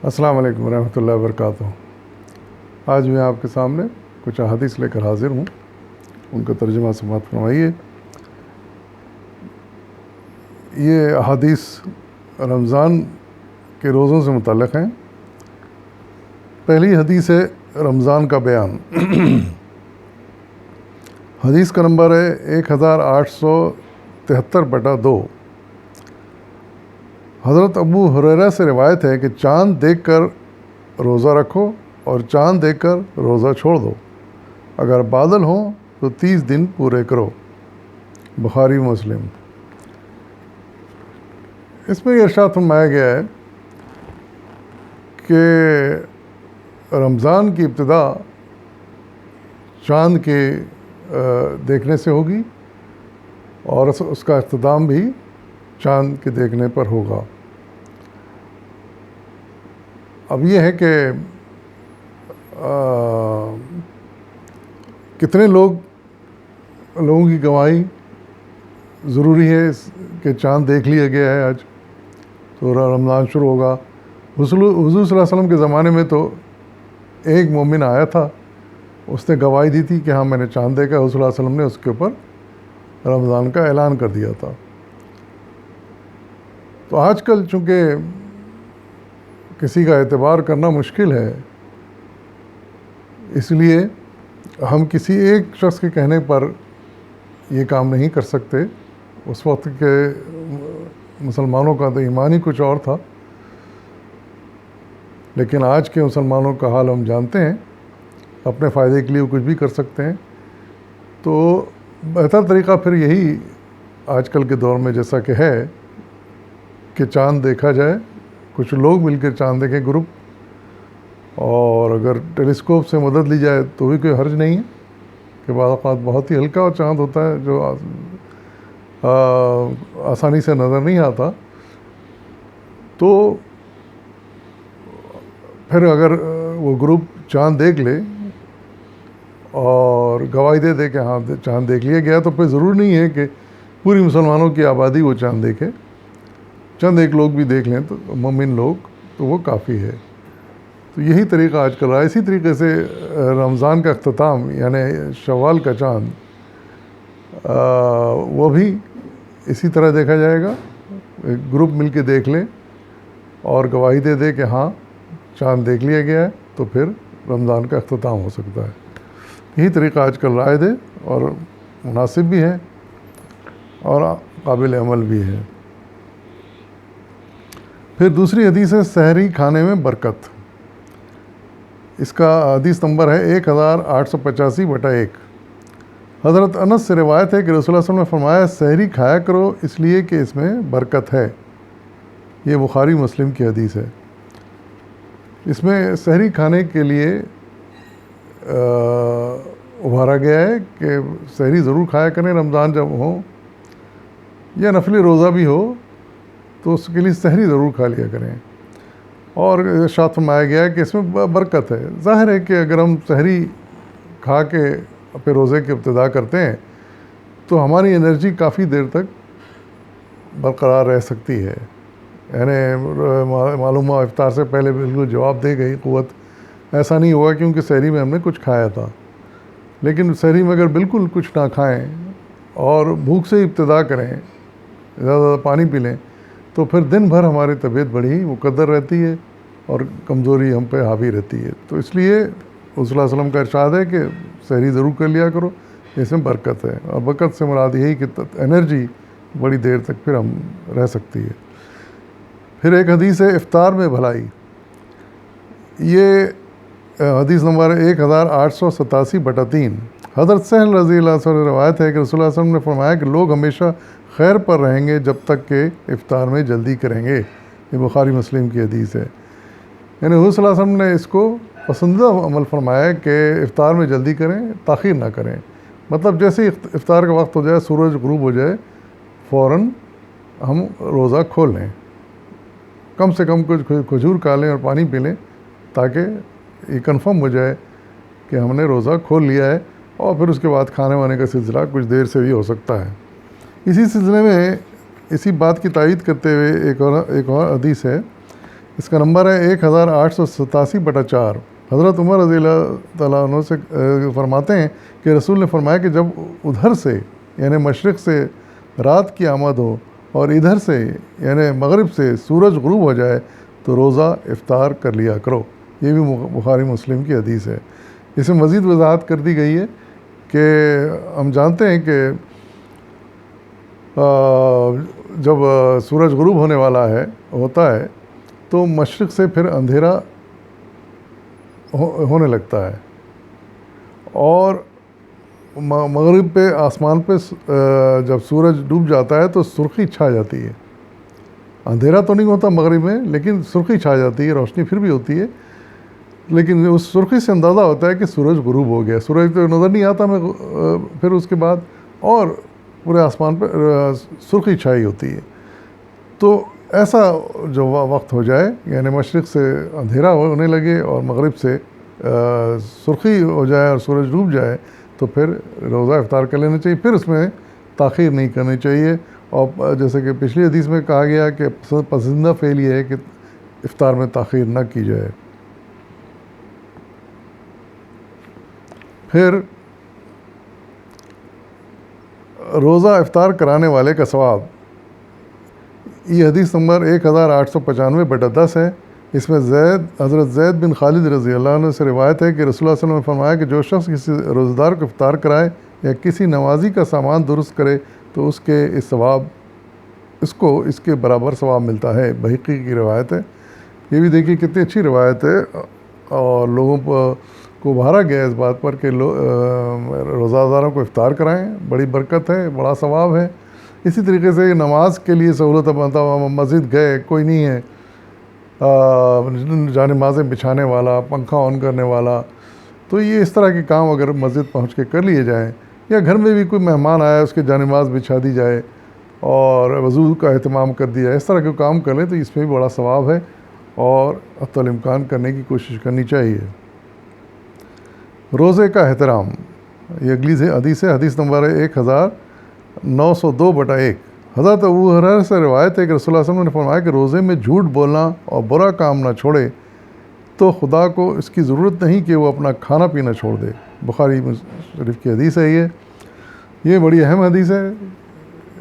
السلام علیکم ورحمۃ اللہ وبرکاتہ۔ آج میں آپ کے سامنے کچھ احادیث لے کر حاضر ہوں، ان کا ترجمہ سماعت فرمائیے۔ یہ احادیث رمضان کے روزوں سے متعلق ہیں۔ پہلی حدیث ہے رمضان کا بیان۔ حدیث کا نمبر ہے 1873/2۔ حضرت ابو ہریرہ سے روایت ہے کہ چاند دیکھ کر روزہ رکھو اور چاند دیکھ کر روزہ چھوڑ دو، اگر بادل ہوں تو 30 دن پورے کرو۔ بخاری مسلم۔ اس میں یہ ارشاد فرمایا گیا ہے کہ رمضان کی ابتدا چاند کے دیکھنے سے ہوگی اور اس کا اختتام بھی چاند کے دیکھنے پر ہوگا۔ اب یہ ہے کہ کتنے لوگوں کی گواہی ضروری ہے کہ چاند دیکھ لیا گیا ہے آج تو رمضان شروع ہوگا۔ حضور صلی اللہ علیہ وسلم کے زمانے میں تو ایک مومن آیا تھا، اس نے گواہی دی تھی کہ ہاں میں نے چاند دیکھا۔ حضور صلی اللہ علیہ وسلم نے اس کے اوپر رمضان کا اعلان کر دیا تھا۔ تو آج کل چونکہ کسی کا اعتبار کرنا مشکل ہے، اس لیے ہم کسی ایک شخص کے کہنے پر یہ کام نہیں کر سکتے۔ اس وقت کے مسلمانوں کا تو ایمان ہی کچھ اور تھا، لیکن آج کے مسلمانوں کا حال ہم جانتے ہیں، اپنے فائدے کے لیے وہ کچھ بھی کر سکتے ہیں۔ تو بہتر طریقہ پھر یہی آج کل کے دور میں جیسا کہ ہے کہ چاند دیکھا جائے، کچھ لوگ مل کر چاند دیکھیں گروپ، اور اگر ٹیلیسکوپ سے مدد لی جائے تو بھی کوئی حرج نہیں ہے کہ بعض اوقات بہت ہی ہلکا چاند ہوتا ہے جو آسانی سے نظر نہیں آتا۔ تو پھر اگر وہ گروپ چاند دیکھ لے اور گواہی دے دے کہ ہاں چاند دیکھ لیا گیا، تو پھر ضرور نہیں ہے کہ پوری مسلمانوں کی آبادی وہ چاند دیکھے، چند ایک لوگ بھی دیکھ لیں تو مومن لوگ، تو وہ کافی ہے۔ تو یہی طریقہ آج کل رہا ہے۔ اسی طریقے سے رمضان کا اختتام یعنی شوال کا چاند، وہ بھی اسی طرح دیکھا جائے گا، ایک گروپ مل کے دیکھ لیں اور گواہی دے دے کہ ہاں چاند دیکھ لیا گیا ہے، تو پھر رمضان کا اختتام ہو سکتا ہے۔ یہی طریقہ آج کل رائج ہے اور مناسب بھی ہے اور قابل عمل بھی ہے۔ پھر دوسری حدیث ہے سحری کھانے میں برکت۔ اس کا حدیث نمبر ہے 1885/1۔ حضرت انس سے روایت ہے کہ رسول اللہ صلی اللہ علیہ وسلم نے فرمایا، سحری کھایا کرو اس لیے کہ اس میں برکت ہے۔ یہ بخاری مسلم کی حدیث ہے۔ اس میں سحری کھانے کے لیے ابھارا گیا ہے کہ سحری ضرور کھایا کریں رمضان جب ہو، یا نفلی روزہ بھی ہو تو اس کے لیے سحری ضرور کھا لیا کریں۔ اور ارشاد فرمایا گیا ہے کہ اس میں برکت ہے۔ ظاہر ہے کہ اگر ہم سحری کھا کے اپنے روزے کی ابتدا کرتے ہیں تو ہماری انرجی کافی دیر تک برقرار رہ سکتی ہے، یعنی معلوم ہوا افطار سے پہلے بالکل جواب دے گئی قوت، ایسا نہیں ہوگا کیونکہ سحری میں ہم نے کچھ کھایا تھا۔ لیکن سحری میں اگر بالکل کچھ نہ کھائیں اور بھوک سے ابتدا کریں، زیادہ پانی پی لیں، تو پھر دن بھر ہماری طبیعت بڑی ہی مقدر رہتی ہے اور کمزوری ہم پہ حاوی رہتی ہے۔ تو اس لیے رسول اللہ علیہ وسلم کا ارشاد ہے کہ سحری ضرور کر لیا کرو، اس میں برکت ہے۔ اور برکت سے مراد یہی کہ انرجی بڑی دیر تک پھر ہم رہ سکتی ہے۔ پھر ایک حدیث ہے افطار میں بھلائی۔ یہ حدیث نمبر 1887/3۔ حضرت سہل رضی اللہ عنہ سے روایت ہے کہ رسول اللہ علیہ وسلم نے فرمایا کہ لوگ ہمیشہ خیر پر رہیں گے جب تک کہ افطار میں جلدی کریں گے۔ یہ بخاری مسلم کی حدیث ہے۔ یعنی حضور صلی اللہ علیہ وسلم نے اس کو پسندیدہ عمل فرمایا کہ افطار میں جلدی کریں، تاخیر نہ کریں۔ مطلب جیسے ہی افطار کا وقت ہو جائے، سورج غروب ہو جائے، فوراً ہم روزہ کھول لیں، کم سے کم کچھ کھجور کھا لیں اور پانی پی لیں، تاکہ یہ کنفرم ہو جائے کہ ہم نے روزہ کھول لیا ہے۔ اور پھر اس کے بعد کھانے وانے کا سلسلہ کچھ دیر سے بھی ہو سکتا ہے۔ اسی سلسلے میں اسی بات کی تائید کرتے ہوئے ایک اور حدیث ہے اس کا نمبر ہے 1887/4۔ حضرت عمر رضی اللہ تعالیٰ عنہ سے فرماتے ہیں کہ رسول نے فرمایا کہ جب ادھر سے یعنی مشرق سے رات کی آمد ہو اور ادھر سے یعنی مغرب سے سورج غروب ہو جائے تو روزہ افطار کر لیا کرو۔ یہ بھی بخاری مسلم کی حدیث ہے۔ اس میں مزید وضاحت کر دی گئی ہے کہ ہم جانتے ہیں کہ جب سورج غروب ہونے والا ہوتا ہے تو مشرق سے پھر اندھیرا ہونے لگتا ہے، اور مغرب پہ آسمان پہ جب سورج ڈوب جاتا ہے تو سرخی چھا جاتی ہے۔ اندھیرا تو نہیں ہوتا مغرب میں، لیکن سرخی چھا جاتی ہے، روشنی پھر بھی ہوتی ہے، لیکن اس سرخی سے اندازہ ہوتا ہے کہ سورج غروب ہو گیا۔ سورج تو نظر نہیں آتا پھر اس کے بعد، اور پورے آسمان پہ سرخی چھائی ہوتی ہے۔ تو ایسا جو وقت ہو جائے یعنی مشرق سے اندھیرا ہونے لگے اور مغرب سے سرخی ہو جائے اور سورج ڈوب جائے تو پھر روزہ افطار کر لینا چاہیے، پھر اس میں تاخیر نہیں کرنی چاہیے۔ اور جیسے کہ پچھلی حدیث میں کہا گیا کہ پسندیدہ فعل یہ ہے کہ افطار میں تاخیر نہ کی جائے۔ پھر روزہ افطار کرانے والے کا ثواب، یہ حدیث نمبر 1895/10 ہے۔ اس میں حضرت زید بن خالد رضی اللہ عنہ سے روایت ہے کہ رسول اللہ صلی اللہ علیہ وسلم نے فرمایا کہ جو شخص کسی روزہ دار کو افطار کرائے یا کسی نمازی کا سامان درست کرے تو اس کو اس کے برابر ثواب ملتا ہے۔ بحقی کی روایت ہے۔ یہ بھی دیکھیے کتنی اچھی روایت ہے، اور لوگوں کو ابھارا گیا اس بات پر کہ روزہ داروں کو افطار کرائیں، بڑی برکت ہے، بڑا ثواب ہے۔ اسی طریقے سے نماز کے لیے سہولت بنتا ہوا مسجد گئے، کوئی نہیں ہے جانمازیں بچھانے والا، پنکھا آن کرنے والا، تو یہ اس طرح کے کام اگر مسجد پہنچ کے کر لیے جائیں، یا گھر میں بھی کوئی مہمان آیا اس کے جانماز بچھا دی جائے اور وضو کا اہتمام کر دیا، اس طرح کے کام کر لیں تو اس میں بھی بڑا ثواب ہے، اور حتی الامکان کرنے کی کوشش کرنی چاہیے۔ روزے کا احترام، یہ اگلی حدیث ہے، حدیث نمبر ہے 1902/1۔ حضرت ابو ہریرہ سے روایت ہے کہ رسول اللہ صلی اللہ علیہ وسلم نے فرمایا کہ روزے میں جھوٹ بولنا اور برا کام نہ چھوڑے تو خدا کو اس کی ضرورت نہیں کہ وہ اپنا کھانا پینا چھوڑ دے۔ بخاری شریف کی حدیث ہے یہ بڑی اہم حدیث ہے۔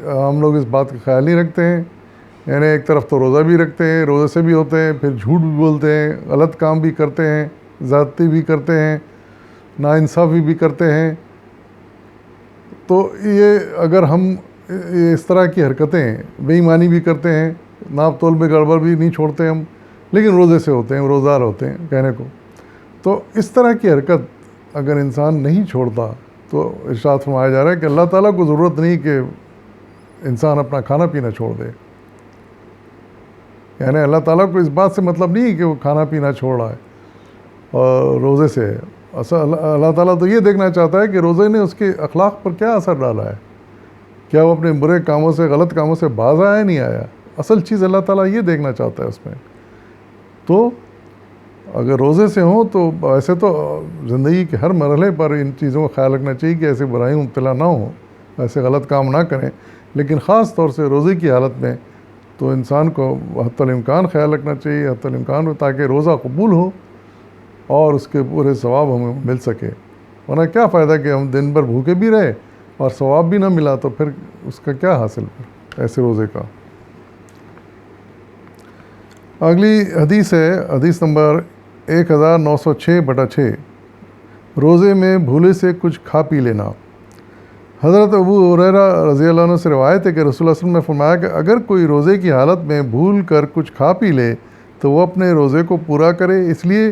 ہم لوگ اس بات کا خیال نہیں رکھتے ہیں، یعنی ایک طرف تو روزہ بھی رکھتے ہیں، روزے سے بھی ہوتے ہیں، پھر جھوٹ بھی بولتے ہیں، غلط کام بھی کرتے ہیں، زیادتی بھی کرتے ہیں، ناانصافی بھی کرتے ہیں۔ تو یہ اگر ہم اس طرح کی حرکتیں، بے ایمانی بھی کرتے ہیں، ناپ تول میں گڑبڑ بھی نہیں چھوڑتے ہم، لیکن روزے سے ہوتے ہیں، روزدار ہوتے ہیں کہنے کو، تو اس طرح کی حرکت اگر انسان نہیں چھوڑتا تو ارشاد فرمایا جا رہا ہے کہ اللہ تعالیٰ کو ضرورت نہیں کہ انسان اپنا کھانا پینا چھوڑ دے، یعنی اللہ تعالیٰ کو اس بات سے مطلب نہیں کہ وہ کھانا پینا چھوڑ رہا ہے اور روزے سے ہے۔ اصل اللہ تعالیٰ تو یہ دیکھنا چاہتا ہے کہ روزے نے اس کے اخلاق پر کیا اثر ڈالا ہے، کیا وہ اپنے برے کاموں سے، غلط کاموں سے باز آیا نہیں آیا۔ اصل چیز اللہ تعالیٰ یہ دیکھنا چاہتا ہے اس میں۔ تو اگر روزے سے ہوں تو ایسے تو زندگی کے ہر مرحلے پر ان چیزوں کا خیال رکھنا چاہیے کہ ایسے برائیوں مبتلا نہ ہوں، ایسے غلط کام نہ کریں، لیکن خاص طور سے روزے کی حالت میں تو انسان کو حتی الامکان خیال رکھنا چاہیے، حتی الامکان تاکہ روزہ قبول ہو اور اس کے پورے ثواب ہمیں مل سکے۔ ورنہ کیا فائدہ کہ ہم دن بھر بھوکے بھی رہے اور ثواب بھی نہ ملا، تو پھر اس کا کیا حاصل ایسے روزے کا۔ اگلی حدیث ہے حدیث نمبر 1906/6۔ روزے میں بھولے سے کچھ کھا پی لینا۔ حضرت ابو ہریرہ رضی اللہ عنہ سے روایت ہے کہ رسول اللہ صلی اللہ علیہ وسلم نے فرمایا کہ اگر کوئی روزے کی حالت میں بھول کر کچھ کھا پی لے تو وہ اپنے روزے کو پورا کرے، اس لیے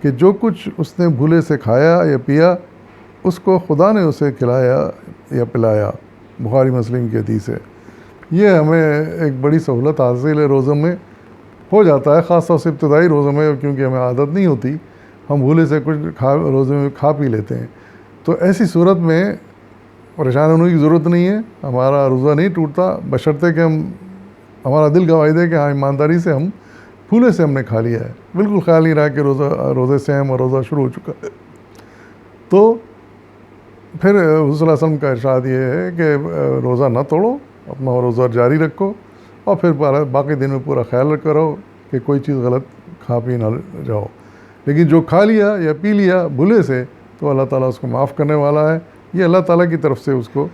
کہ جو کچھ اس نے بھولے سے کھایا یا پیا اس کو خدا نے اسے کھلایا یا پلایا۔ بخاری مسلم کی حدیث ہے۔ یہ ہمیں ایک بڑی سہولت حاصل ہے، روزوں میں ہو جاتا ہے، خاص طور سے ابتدائی روزوں میں، کیونکہ ہمیں عادت نہیں ہوتی، ہم بھولے سے کچھ روزے میں کھا پی لیتے ہیں۔ تو ایسی صورت میں پریشان ہونے کی ضرورت نہیں ہے، ہمارا روزہ نہیں ٹوٹتا، بشرطے کہ ہمارا دل گواہی دے کہ ہاں ایمانداری سے ہم بھولے سے ہم نے کھا لیا ہے، بالکل خیال نہیں رہا کہ روزے سے ہم اور روزہ شروع ہو چکا ہے۔ تو پھر حضور صلی اللہ علیہ وسلم کا ارشاد یہ ہے کہ روزہ نہ توڑو، اپنا روزہ جاری رکھو، اور پھر باقی دن میں پورا خیال رکھو رہو کہ کوئی چیز غلط کھا پی نہ جاؤ، لیکن جو کھا لیا یا پی لیا بھولے سے تو اللہ تعالیٰ اس کو معاف کرنے والا ہے. یہ اللہ تعالیٰ کی طرف سے اس کو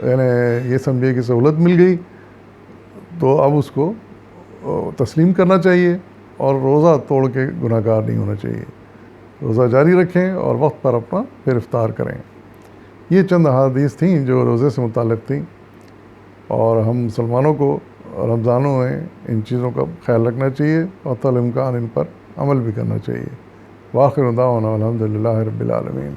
یعنی یہ سمجھے کہ سہولت مل گئی، تو اب اس کو تسلیم کرنا چاہیے اور روزہ توڑ کے گناہ گار نہیں ہونا چاہیے. روزہ جاری رکھیں اور وقت پر اپنا پھر افطار کریں. یہ چند احادیث تھیں جو روزے سے متعلق تھیں، اور ہم مسلمانوں کو رمضانوں میں ان چیزوں کا خیال رکھنا چاہیے اور طال امکان ان پر عمل بھی کرنا چاہیے. وآخر دعوانا الحمد للہ رب العالمین.